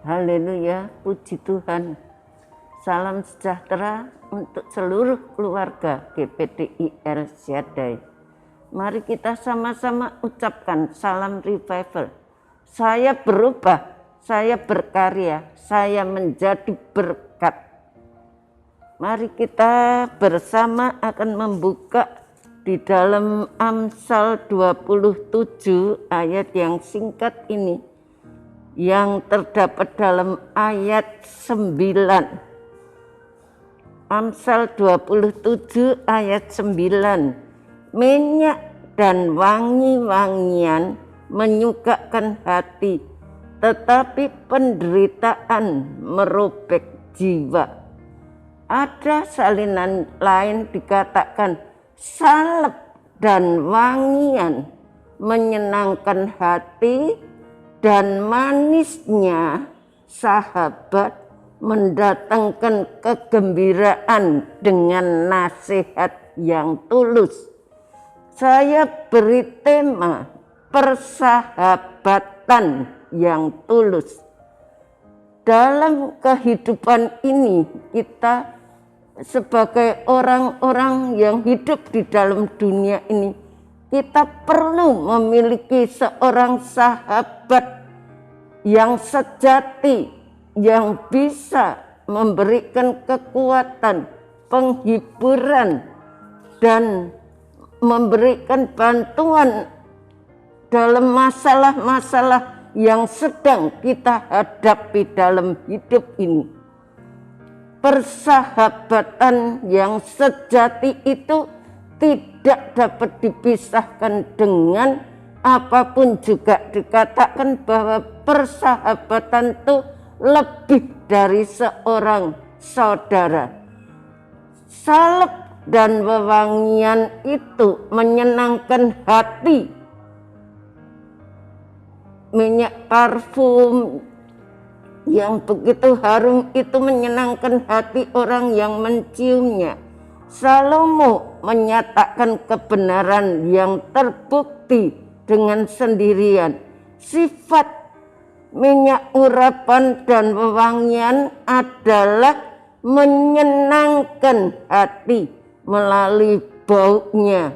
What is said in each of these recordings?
Haleluya, puji Tuhan. Salam sejahtera untuk seluruh keluarga GPDI Syadai. Mari kita sama-sama ucapkan salam revival. Saya berubah, saya berkarya, saya menjadi berkat. Mari kita bersama akan membuka di dalam Amsal 27 ayat yang singkat ini, yang terdapat dalam ayat 9. Amsal 27 ayat 9. Minyak dan wangi-wangian menyukakan hati, tetapi penderitaan merobek jiwa. Ada salinan lain dikatakan salep dan wangian menyenangkan hati, dan manisnya sahabat mendatangkan kegembiraan dengan nasihat yang tulus. Saya beri tema persahabatan yang tulus. Dalam kehidupan ini kita sebagai orang-orang yang hidup di dalam dunia ini, kita perlu memiliki seorang sahabat yang sejati, yang bisa memberikan kekuatan, penghiburan, dan memberikan bantuan dalam masalah-masalah yang sedang kita hadapi dalam hidup ini. Persahabatan yang sejati itu tidak dapat dipisahkan dengan apapun juga. Dikatakan bahwa persahabatan itu lebih dari seorang saudara. Salep dan wewangian itu menyenangkan hati. Minyak parfum yang begitu harum itu menyenangkan hati orang yang menciumnya. Salomo menyatakan kebenaran yang terbukti dengan sendirian. Sifat minyak urapan dan wewangian adalah menyenangkan hati melalui baunya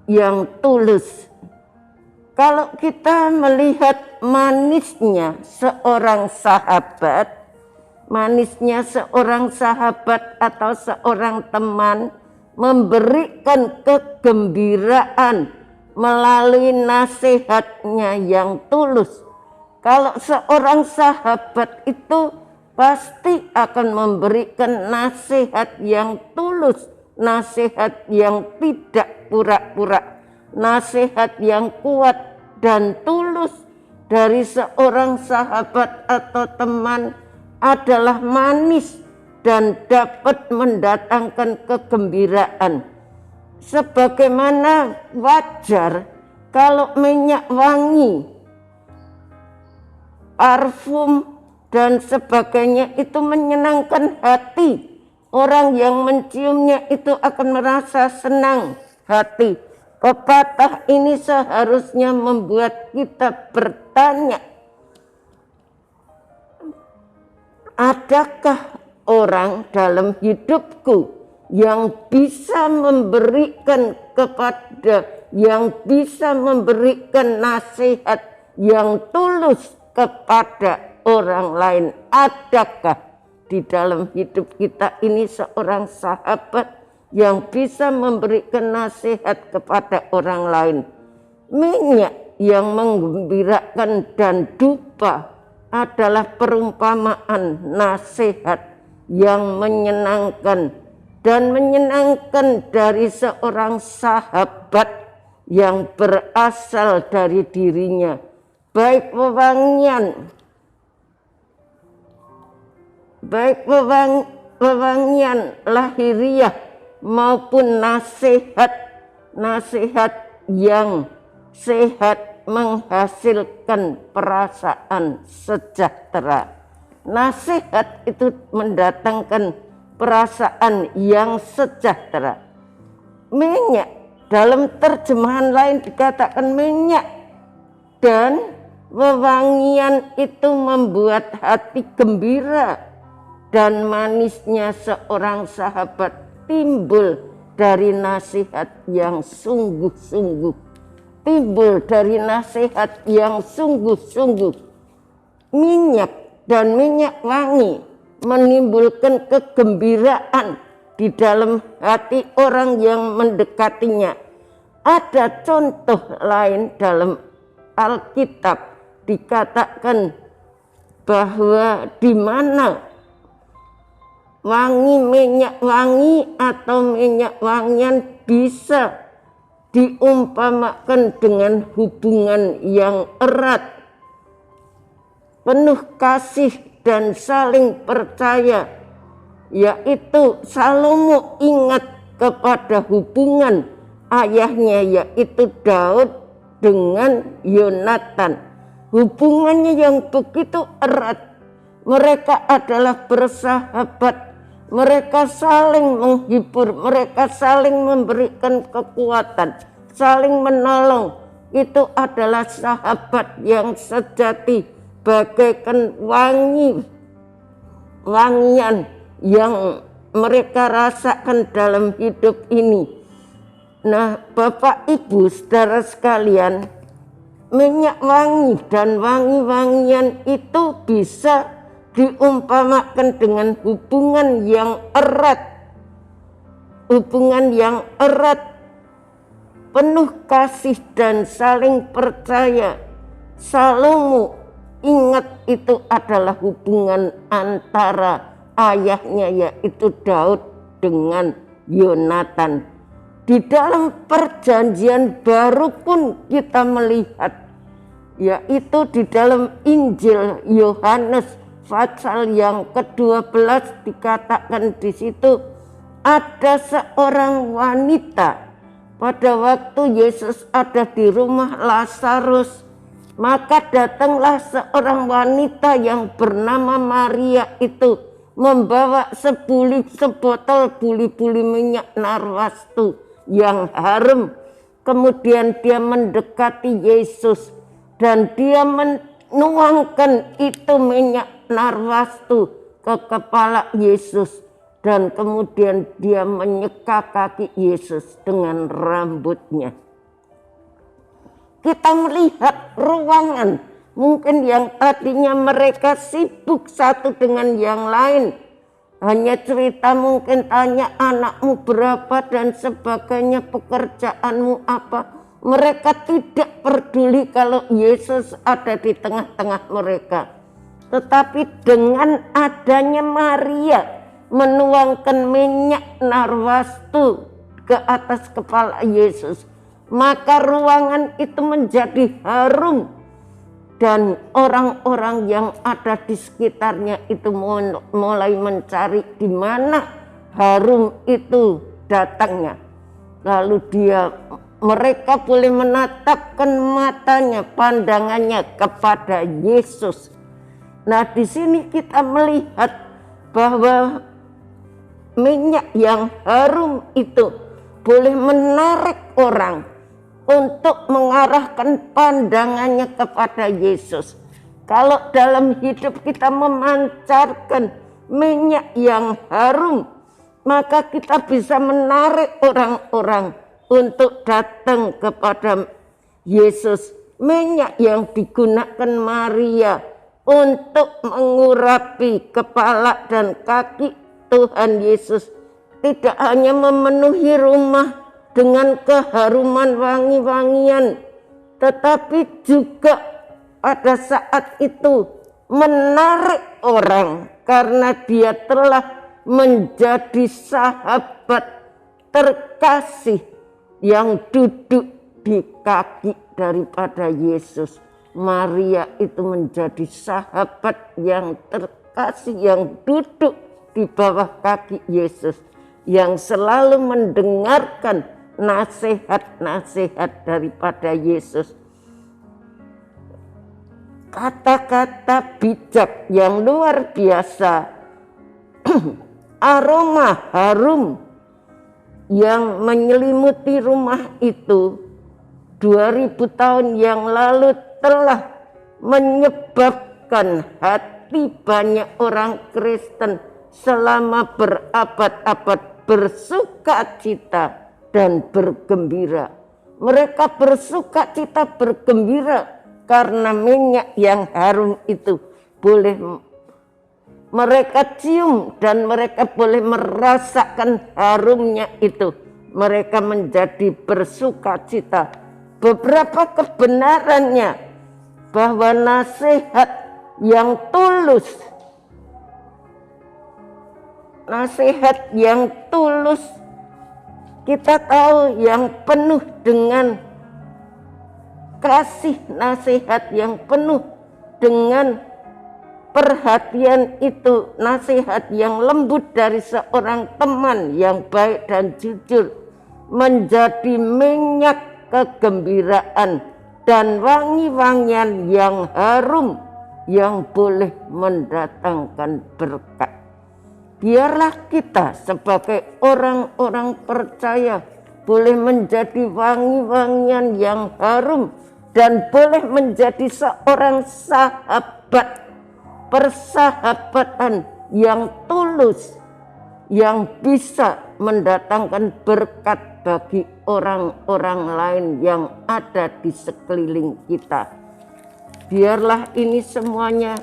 yang tulus. Kalau kita melihat manisnya seorang sahabat, atau seorang teman memberikan kegembiraan melalui nasihatnya yang tulus. Kalau seorang sahabat itu pasti akan memberikan nasihat yang tulus, nasihat yang tidak pura-pura, nasihat yang kuat dan tulus dari seorang sahabat atau teman adalah manis dan dapat mendatangkan kegembiraan. Sebagaimana wajar kalau minyak wangi, parfum dan sebagainya itu menyenangkan hati. Orang yang menciumnya itu akan merasa senang hati. Pepatah ini seharusnya membuat kita bertanya, adakah orang dalam hidupku yang bisa memberikan nasihat yang tulus kepada orang lain? Adakah di dalam hidup kita ini seorang sahabat yang bisa memberikan nasihat kepada orang lain? Minyak yang menggembirakan dan dupa adalah perumpamaan nasihat yang menyenangkan dan menyenangkan dari seorang sahabat yang berasal dari dirinya, baik wewangian lahiriah maupun nasihat yang sehat menghasilkan perasaan sejahtera. Nasihat itu mendatangkan perasaan yang sejahtera. Minyak, dalam terjemahan lain dikatakan minyak dan Wewangian itu membuat hati gembira, dan manisnya seorang sahabat timbul dari nasihat yang sungguh-sungguh. Timbul dari nasihat yang sungguh-sungguh. Minyak dan minyak wangi menimbulkan kegembiraan di dalam hati orang yang mendekatinya. Ada contoh lain dalam Alkitab, dikatakan bahwa di mana minyak wangi atau minyak wangian bisa diumpamakan dengan hubungan yang erat, penuh kasih dan saling percaya, yaitu Salomo ingat kepada hubungan ayahnya yaitu Daud dengan Yonatan. Hubungannya yang begitu erat. Mereka adalah bersahabat. Mereka saling menghibur. Mereka saling memberikan kekuatan. Saling menolong. Itu adalah sahabat yang sejati. Bagaikan wangian yang mereka rasakan dalam hidup ini. Nah, Bapak Ibu saudara sekalian, minyak wangi dan wangi-wangian itu bisa diumpamakan dengan hubungan yang erat. Hubungan yang erat, penuh kasih dan saling percaya. Salomo ingat itu adalah hubungan antara ayahnya yaitu Daud dengan Yonatan. Di dalam perjanjian baru pun kita melihat, yaitu di dalam Injil Yohanes pasal yang ke-12 dikatakan di situ ada seorang wanita pada waktu Yesus ada di rumah Lazarus, maka datanglah seorang wanita yang bernama Maria itu membawa sebotol buli-buli minyak narwastu yang harum. Kemudian dia mendekati Yesus dan dia menuangkan itu minyak narwastu ke kepala Yesus, dan kemudian dia menyeka kaki Yesus dengan rambutnya. Kita melihat ruangan mungkin yang tadinya mereka sibuk satu dengan yang lain, hanya cerita mungkin tanya anakmu berapa dan sebagainya, pekerjaanmu apa. Mereka tidak peduli kalau Yesus ada di tengah-tengah mereka. Tetapi dengan adanya Maria menuangkan minyak narwastu ke atas kepala Yesus, maka ruangan itu menjadi harum. Dan orang-orang yang ada di sekitarnya itu mulai mencari di mana harum itu datangnya. Lalu mereka boleh menatapkan matanya, pandangannya kepada Yesus. Nah, di sini kita melihat bahwa minyak yang harum itu boleh menarik orang untuk mengarahkan pandangannya kepada Yesus. Kalau dalam hidup kita memancarkan minyak yang harum, maka kita bisa menarik orang-orang untuk datang kepada Yesus. Minyak yang digunakan Maria untuk mengurapi kepala dan kaki Tuhan Yesus tidak hanya memenuhi rumah dengan keharuman wangi-wangian, tetapi juga pada saat itu menarik orang karena dia telah menjadi sahabat terkasih yang duduk di kaki daripada Yesus. Maria itu menjadi sahabat yang terkasih yang duduk di bawah kaki Yesus, yang selalu mendengarkan nasihat-nasihat daripada Yesus. Kata-kata bijak yang luar biasa, aroma harum yang menyelimuti rumah itu 2000 tahun yang lalu telah menyebabkan hati banyak orang Kristen selama berabad-abad bersuka cita dan bergembira. Mereka bersuka cita bergembira karena minyak yang harum itu boleh mereka cium dan mereka boleh merasakan harumnya itu. Mereka menjadi bersuka cita. Beberapa kebenarannya bahwa nasihat yang tulus, nasihat yang tulus, kita tahu yang penuh dengan kasih, nasihat yang penuh dengan perhatian itu, nasihat yang lembut dari seorang teman yang baik dan jujur, menjadi minyak kegembiraan dan wangi-wangian yang harum yang boleh mendatangkan berkat. Biarlah kita sebagai orang-orang percaya boleh menjadi wangi-wangian yang harum dan boleh menjadi seorang sahabat, persahabatan yang tulus, yang bisa mendatangkan berkat bagi orang-orang lain yang ada di sekeliling kita. Biarlah ini semuanya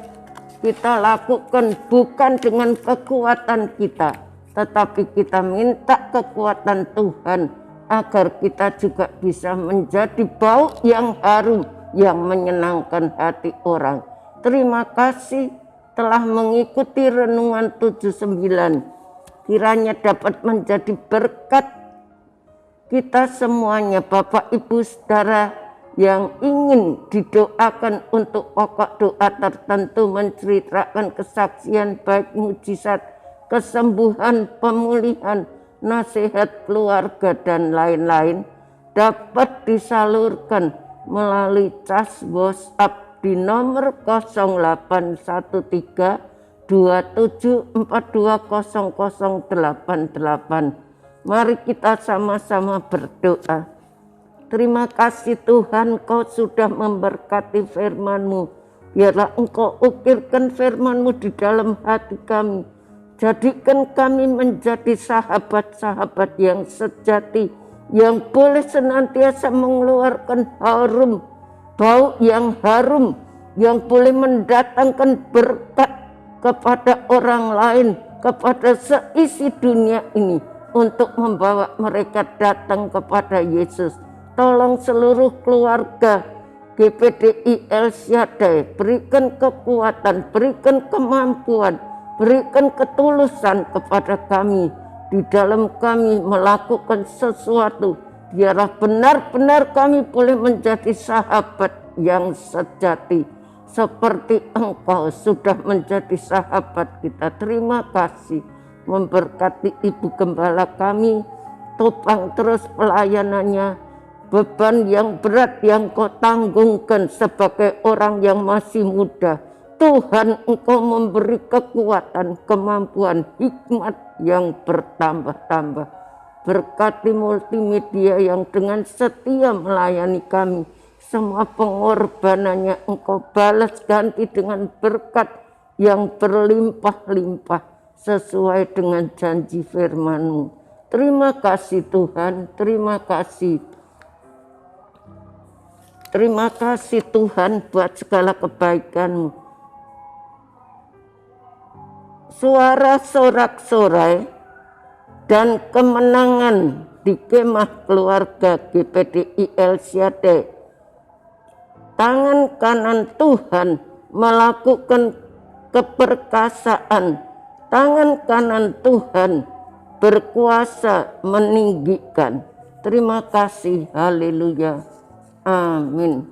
kita lakukan bukan dengan kekuatan kita, tetapi kita minta kekuatan Tuhan agar kita juga bisa menjadi bau yang harum yang menyenangkan hati orang. Terima kasih telah mengikuti renungan 79. Kiranya dapat menjadi berkat kita semuanya, Bapak Ibu Saudara yang ingin didoakan untuk pokok doa tertentu, menceritakan kesaksian baik mujizat, kesembuhan, pemulihan, nasihat keluarga dan lain-lain, dapat disalurkan melalui cas WhatsApp di nomor 0813 27420088. Mari kita sama-sama berdoa. Terima kasih Tuhan, Kau sudah memberkati firman-Mu. Biarlah Engkau ukirkan firman-Mu di dalam hati kami. Jadikan kami menjadi sahabat-sahabat yang sejati, yang boleh senantiasa mengeluarkan harum, bau yang harum, yang boleh mendatangkan berkat kepada orang lain, kepada seisi dunia ini, untuk membawa mereka datang kepada Yesus. Tolong seluruh keluarga GPDI El Shaddai, berikan kekuatan, berikan kemampuan, berikan ketulusan kepada kami di dalam kami melakukan sesuatu. Biarlah benar-benar kami boleh menjadi sahabat yang sejati, seperti Engkau sudah menjadi sahabat kita. Terima kasih, memberkati Ibu Gembala kami, topang terus pelayanannya, beban yang berat yang Kau tanggungkan sebagai orang yang masih muda. Tuhan, Engkau memberi kekuatan, kemampuan, hikmat yang bertambah-tambah. Berkati multimedia yang dengan setia melayani kami. Semua pengorbanannya Engkau balas ganti dengan berkat yang berlimpah-limpah sesuai dengan janji firman-Mu. Terima kasih Tuhan, terima kasih. Terima kasih Tuhan buat segala kebaikan-Mu. Suara sorak-sorai dan kemenangan di kemah keluarga GPDI El Shaddai. Tangan kanan Tuhan melakukan keperkasaan. Tangan kanan Tuhan berkuasa meninggikan. Terima kasih. Haleluya. Amin.